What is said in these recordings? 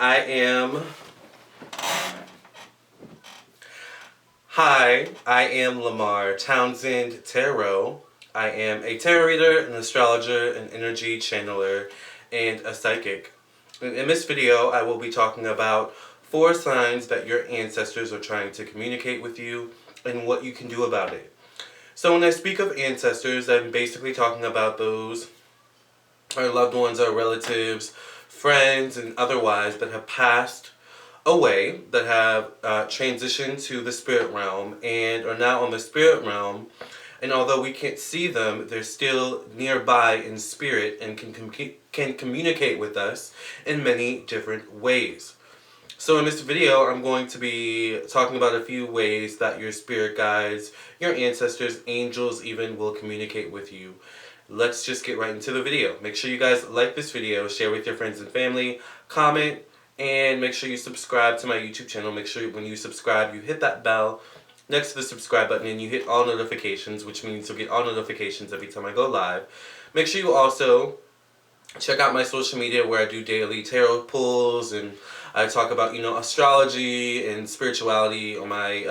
I am. Hi, I am Lamarr Townsend Tarot. I am a tarot reader, an astrologer, an energy channeler, and a psychic. And in this video, I will be talking about 4 signs that your ancestors are trying to communicate with you and what you can do about it. So when I speak of ancestors, I'm basically talking about those our loved ones, our relatives, friends, and otherwise that have passed away, that have transitioned to the spirit realm and are now on the spirit realm. And although we can't see them, they're still nearby in spirit and can communicate with us in many different ways. So in this video, I'm going to be talking about a few ways that your spirit guides, your ancestors, angels even will communicate with you. Let's just get right into the video. Make sure you guys like this video, share with your friends and family, comment, and make sure you subscribe to my YouTube channel. Make sure when you subscribe, you hit that bell next to the subscribe button and you hit all notifications, which means you'll get all notifications every time I go live. Make sure you also check out my social media where I do daily tarot pulls and I talk about, astrology and spirituality on my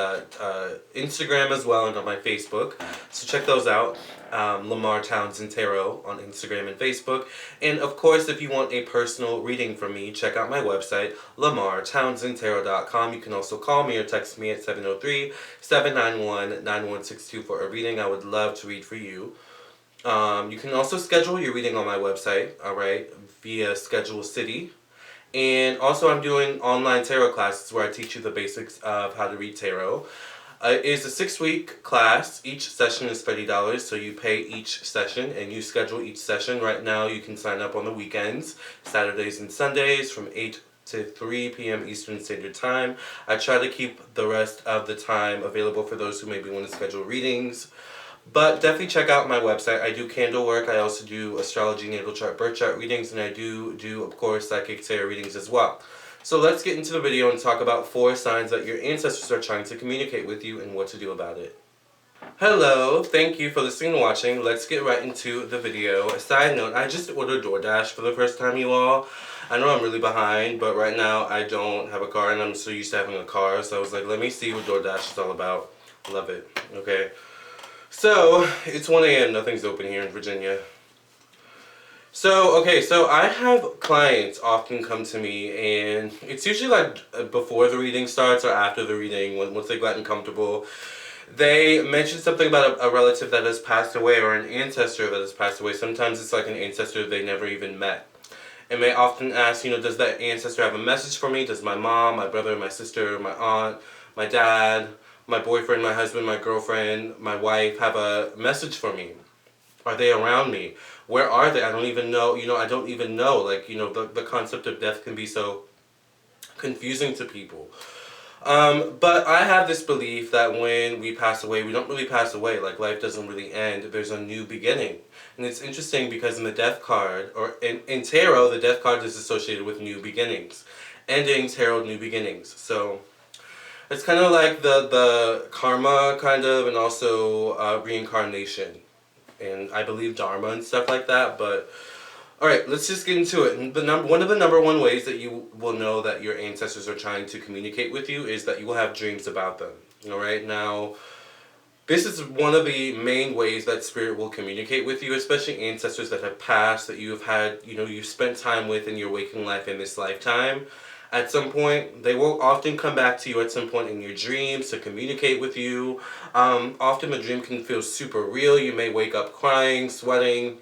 Instagram as well and on my Facebook. So check those out. Lamarr Townsend Tarot on Instagram and Facebook. And of course, if you want a personal reading from me, check out my website, lamarrtownsendtarot.com. You can also call me or text me at 703-791-9162 for a reading. I would love to read for you. You can also schedule your reading on my website, alright, via Schedule City. And also I'm doing online tarot classes where I teach you the basics of how to read tarot. It is a 6-week class. Each session is $30, so you pay each session and you schedule each session. Right now you can sign up on the weekends, Saturdays and Sundays from 8 to 3 p.m. Eastern Standard Time. I try to keep the rest of the time available for those who maybe want to schedule readings. But definitely check out my website. I do candle work. I also do astrology, natal chart, birth chart readings, and I do of course, psychic tarot readings as well. So let's get into the video and talk about 4 signs that your ancestors are trying to communicate with you and what to do about it. Hello, thank you for listening and watching. Let's get right into the video. A side note, I just ordered DoorDash for the first time, you all. I know I'm really behind, but right now I don't have a car and I'm so used to having a car. So I was like, let me see what DoorDash is all about. Love it. Okay. So, it's 1 a.m. Nothing's open here in Virginia. So I have clients often come to me, and it's usually like before the reading starts or after the reading, once they've gotten comfortable. They mention something about a relative that has passed away or an ancestor that has passed away. Sometimes it's like an ancestor they never even met. And they often ask, does that ancestor have a message for me? Does my mom, my brother, my sister, my aunt, my dad, my boyfriend, my husband, my girlfriend, my wife have a message for me? Are they around me? Where are they? I don't even know. I don't even know. Like, the concept of death can be so confusing to people. But I have this belief that when we pass away, we don't really pass away. Like, life doesn't really end. There's a new beginning. And it's interesting because in the death card, or in tarot, the death card is associated with new beginnings. Endings herald new beginnings. So it's kind of like the karma, kind of, and also reincarnation. And I believe dharma and stuff like that, but alright, let's just get into it. One of the number one ways that you will know that your ancestors are trying to communicate with you is that you will have dreams about them. Alright, now, this is one of the main ways that spirit will communicate with you, especially ancestors that have passed, that you have had, you've spent time with in your waking life in this lifetime. At some point, they will often come back to you at some point in your dreams to communicate with you. Often the dream can feel super real. You may wake up crying, sweating,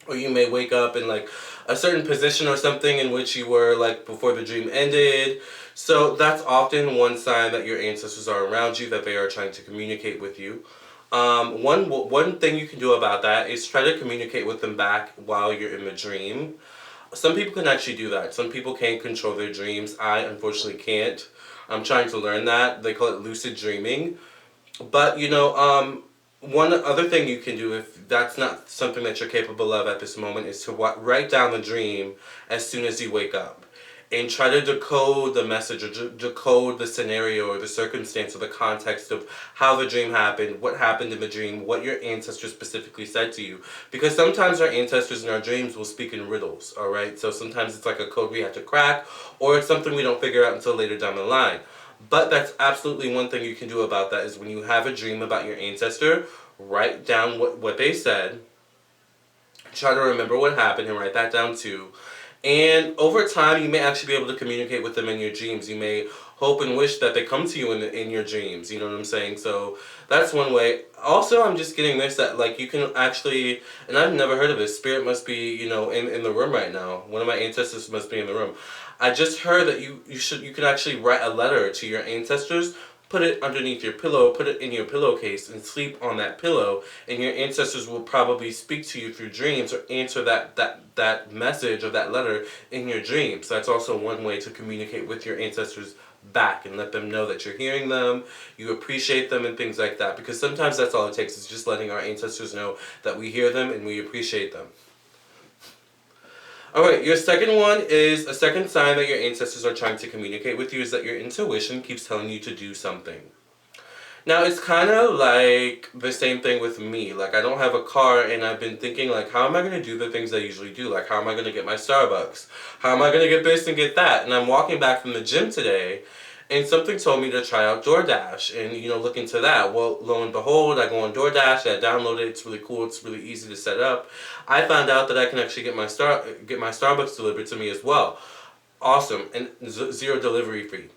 or you may wake up in like a certain position or something in which you were like before the dream ended. So that's often one sign that your ancestors are around you, that they are trying to communicate with you. One thing you can do about that is try to communicate with them back while you're in the dream. Some people can actually do that. Some people can control their dreams. I unfortunately can't. I'm trying to learn that. They call it lucid dreaming. But, one other thing you can do if that's not something that you're capable of at this moment is to write down the dream as soon as you wake up. and try to decode the message, or decode the scenario or the circumstance or the context of how the dream happened, what happened in the dream, what your ancestors specifically said to you. Because sometimes our ancestors in our dreams will speak in riddles, all right? So sometimes it's like a code we have to crack, or it's something we don't figure out until later down the line. But that's absolutely one thing you can do about that, is when you have a dream about your ancestor, write down what they said, try to remember what happened and write that down too. And over time, you may actually be able to communicate with them in your dreams. You may hope and wish that they come to you in your dreams. You know what I'm saying? So that's one way. Also, I'm just getting this, that like you can actually, and I've never heard of this, spirit must be, in the room right now. One of my ancestors must be in the room. I just heard that you can actually write a letter to your ancestors, put it underneath your pillow, put it in your pillowcase, and sleep on that pillow, and your ancestors will probably speak to you through dreams, or answer that message or that letter in your dreams. So that's also one way to communicate with your ancestors back, and let them know that you're hearing them, you appreciate them, and things like that. Because sometimes that's all it takes, is just letting our ancestors know that we hear them and we appreciate them. Alright, your second one is, a second sign that your ancestors are trying to communicate with you is that your intuition keeps telling you to do something. Now, it's kind of like the same thing with me. Like, I don't have a car, and I've been thinking, like, how am I going to do the things I usually do? Like, how am I going to get my Starbucks? How am I going to get this and get that? And I'm walking back from the gym today, and something told me to try out DoorDash and, look into that. Well, lo and behold, I go on DoorDash, I download it, it's really cool, it's really easy to set up. I found out that I can actually get my Starbucks delivered to me as well. Awesome, and zero delivery fee.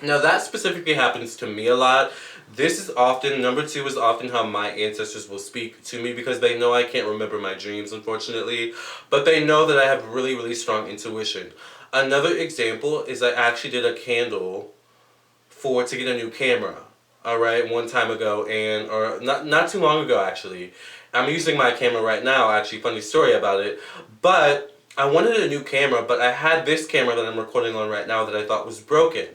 Now that specifically happens to me a lot. This is often, number two is often how my ancestors will speak to me, because they know I can't remember my dreams, unfortunately, but they know that I have really, really strong intuition. Another example is I actually did a candle to get a new camera, alright, one time ago, or not too long ago actually. I'm using my camera right now, actually, funny story about it, but I wanted a new camera, but I had this camera that I'm recording on right now that I thought was broken.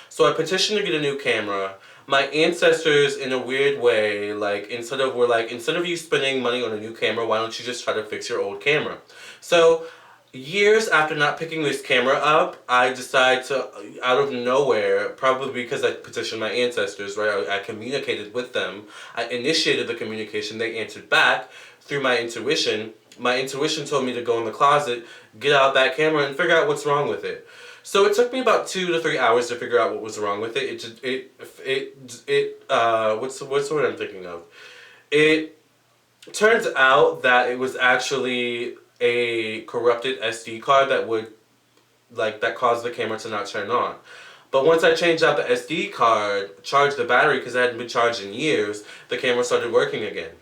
So I petitioned to get a new camera. My ancestors, in a weird way, instead of you spending money on a new camera, why don't you just try to fix your old camera? So years after not picking this camera up, I decided to, out of nowhere, probably because I petitioned my ancestors, right? I communicated with them. I initiated the communication. They answered back through my intuition. My intuition told me to go in the closet, get out that camera, and figure out what's wrong with it. So it took me about 2 to 3 hours to figure out what was wrong with it. What's the word I'm thinking of? It turns out that it was actually a corrupted SD card that caused the camera to not turn on. But once I changed out the SD card, charged the battery, because it hadn't been charged in years, the camera started working again.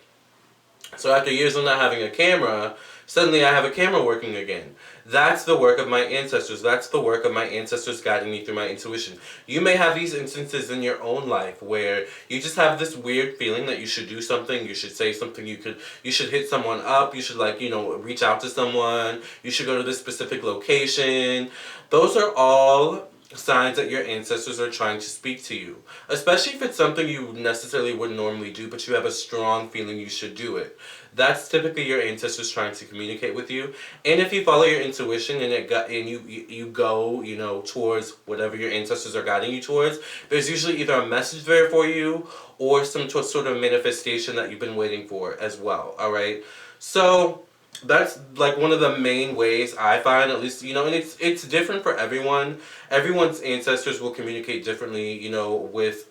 So after years of not having a camera, suddenly I have a camera working again. That's the work of my ancestors. That's the work of my ancestors guiding me through my intuition. You may have these instances in your own life where you just have this weird feeling that you should do something, you should say something, you should hit someone up, you should reach out to someone, you should go to this specific location. Those are all signs that your ancestors are trying to speak to you. Especially if it's something you necessarily wouldn't normally do, but you have a strong feeling you should do it. That's typically your ancestors trying to communicate with you. And if you follow your intuition and you go, towards whatever your ancestors are guiding you towards, there's usually either a message there for you or some sort of manifestation that you've been waiting for as well, alright? So that's like one of the main ways I find, at least, and it's different for everyone. Everyone's ancestors will communicate differently, with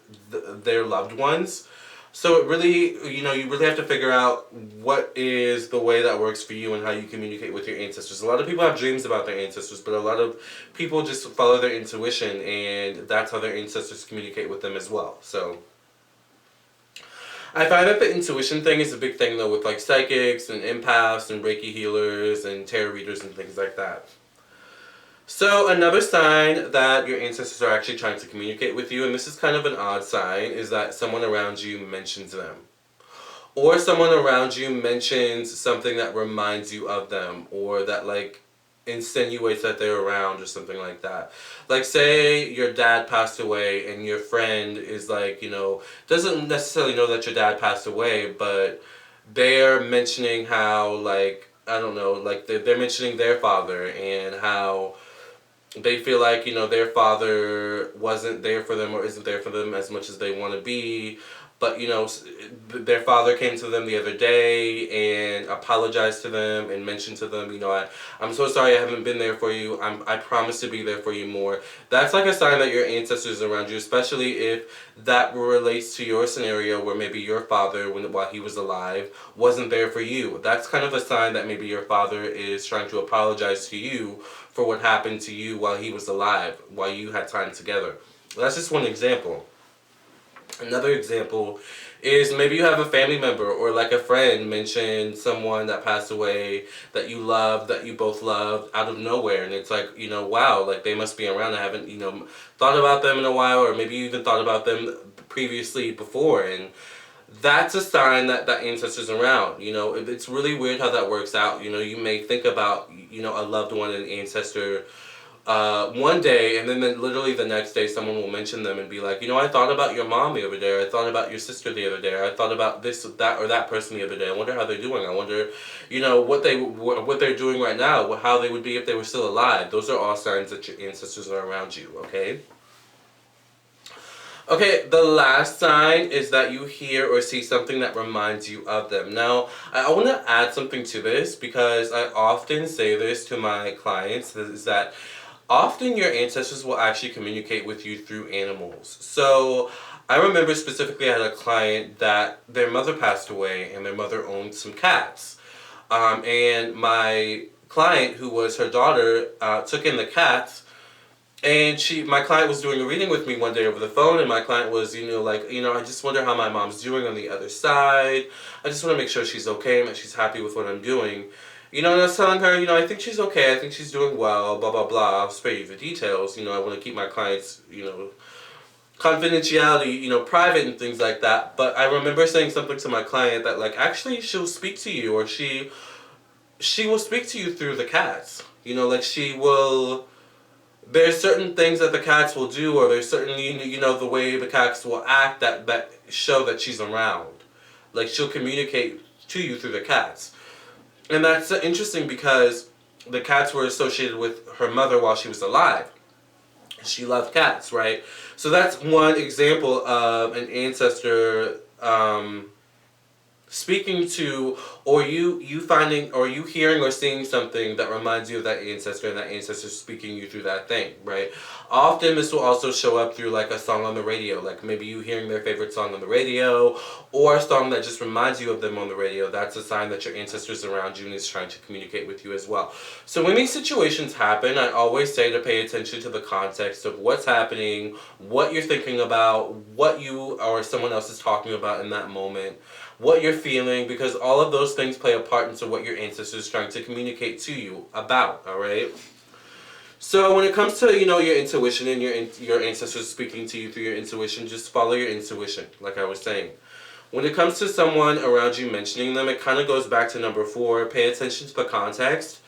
their loved ones. So it really, you really have to figure out what is the way that works for you and how you communicate with your ancestors. A lot of people have dreams about their ancestors, but a lot of people just follow their intuition, and that's how their ancestors communicate with them as well. So I find that the intuition thing is a big thing, though, with psychics and empaths and Reiki healers and tarot readers and things like that. So another sign that your ancestors are actually trying to communicate with you, and this is kind of an odd sign, is that someone around you mentions them. Or someone around you mentions something that reminds you of them, or that insinuates that they're around, or something like that. Like, say your dad passed away and your friend is doesn't necessarily know that your dad passed away, but they're mentioning how, I don't know, they're mentioning their father and how They feel like, their father wasn't there for them or isn't there for them as much as they want to be. But, their father came to them the other day and apologized to them and mentioned to them, I'm so sorry I haven't been there for you. I promise to be there for you more. That's like a sign that your ancestors are around you, especially if that relates to your scenario where maybe your father, while he was alive, wasn't there for you. That's kind of a sign that maybe your father is trying to apologize to you for what happened to you while he was alive, while you had time together. That's just one example. Another example is maybe you have a family member or like a friend mention someone that passed away that you love, that you both loved out of nowhere. And it's like, wow, like they must be around. I haven't, thought about them in a while, or maybe you even thought about them previously before. And that's a sign that that ancestor's around. It's really weird how that works out. You may think about, a loved one, an ancestor, one day, and then literally the next day someone will mention them and be like, I thought about your mom the other day, or I thought about your sister the other day, or I thought about this, that, or that person the other day. I wonder how they're doing. I wonder, what they're doing right now, how they would be if they were still alive. Those are all signs that your ancestors are around you, okay? Okay, the last sign is that you hear or see something that reminds you of them. Now, I want to add something to this because I often say this to my clients, is that often your ancestors will actually communicate with you through animals. So, I remember specifically I had a client that their mother passed away and their mother owned some cats. And my client, who was her daughter, took in the cats, and my client was doing a reading with me one day over the phone, and my client was, like, I just wonder how my mom's doing on the other side. I just want to make sure she's okay and that she's happy with what I'm doing. And I was telling her, I think she's okay, I think she's doing well, blah, blah, blah. I'll spare you the details. I want to keep my clients, confidentiality, private and things like that. But I remember saying something to my client that, like, actually she'll speak to you, or she will speak to you through the cats. Like she will. There's certain things that the cats will do, or there's certain, the way the cats will act that show that she's around. Like, she'll communicate to you through the cats. And that's interesting because the cats were associated with her mother while she was alive. She loved cats, right? So that's one example of an ancestor, speaking to, or you finding, or you hearing or seeing something that reminds you of that ancestor, and that ancestor speaking you through that thing, right? Often this will also show up through like a song on the radio, like maybe you hearing their favorite song on the radio, or a song that just reminds you of them on the radio. That's a sign that your ancestor's around you and is trying to communicate with you as well. So when these situations happen, I always say to pay attention to the context of what's happening, what you're thinking about, what you or someone else is talking about in that moment, what you're feeling, because all of those things play a part into what your ancestors are trying to communicate to you about, alright? So when it comes to, your intuition and your ancestors speaking to you through your intuition, just follow your intuition, like I was saying. When it comes to someone around you mentioning them, it kind of goes back to number 4. Pay attention to the context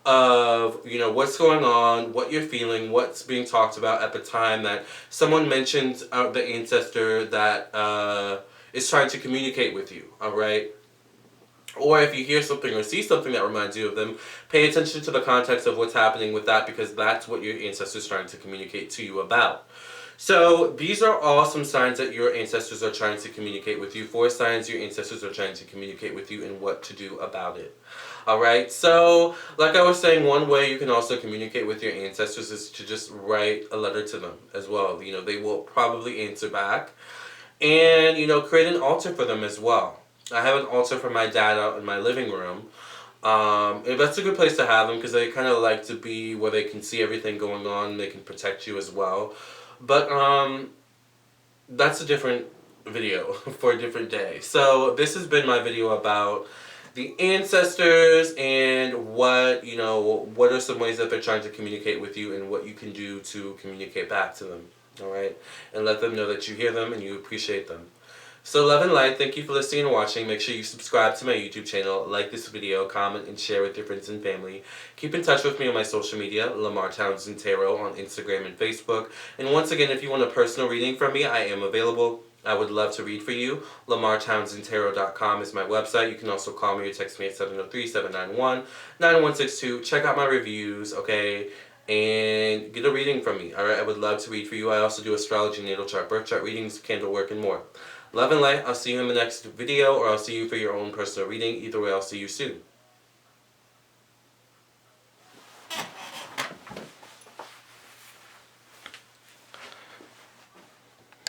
of, what's going on, what you're feeling, what's being talked about at the time that someone mentions the ancestor that is trying to communicate with you, alright? Or if you hear something or see something that reminds you of them, pay attention to the context of what's happening with that, because that's what your ancestors are trying to communicate to you about. So these are all some signs that your ancestors are trying to communicate with you. 4 signs your ancestors are trying to communicate with you and what to do about it. Alright, so like I was saying, one way you can also communicate with your ancestors is to just write a letter to them as well. They will probably answer back. And, create an altar for them as well. I have an altar for my dad out in my living room. And that's a good place to have them because they kind of like to be where they can see everything going on and they can protect you as well. But that's a different video for a different day. So this has been my video about the ancestors and what are some ways that they're trying to communicate with you and what you can do to communicate back to them. Alright? And let them know that you hear them and you appreciate them. So love and light, thank you for listening and watching. Make sure you subscribe to my YouTube channel, like this video, comment, and share with your friends and family. Keep in touch with me on my social media, Lamarr Townsend Tarot on Instagram and Facebook. And once again, if you want a personal reading from me, I am available. I would love to read for you. LamarrTownsendTarot.com is my website. You can also call me or text me at 703-791-9162. Check out my reviews, okay? and get a reading from me. Alright, I would love to read for you. I also do astrology, natal chart, birth chart readings, candle work, and more. Love and light. I'll see you in the next video, or I'll see you for your own personal reading. Either way, I'll see you soon.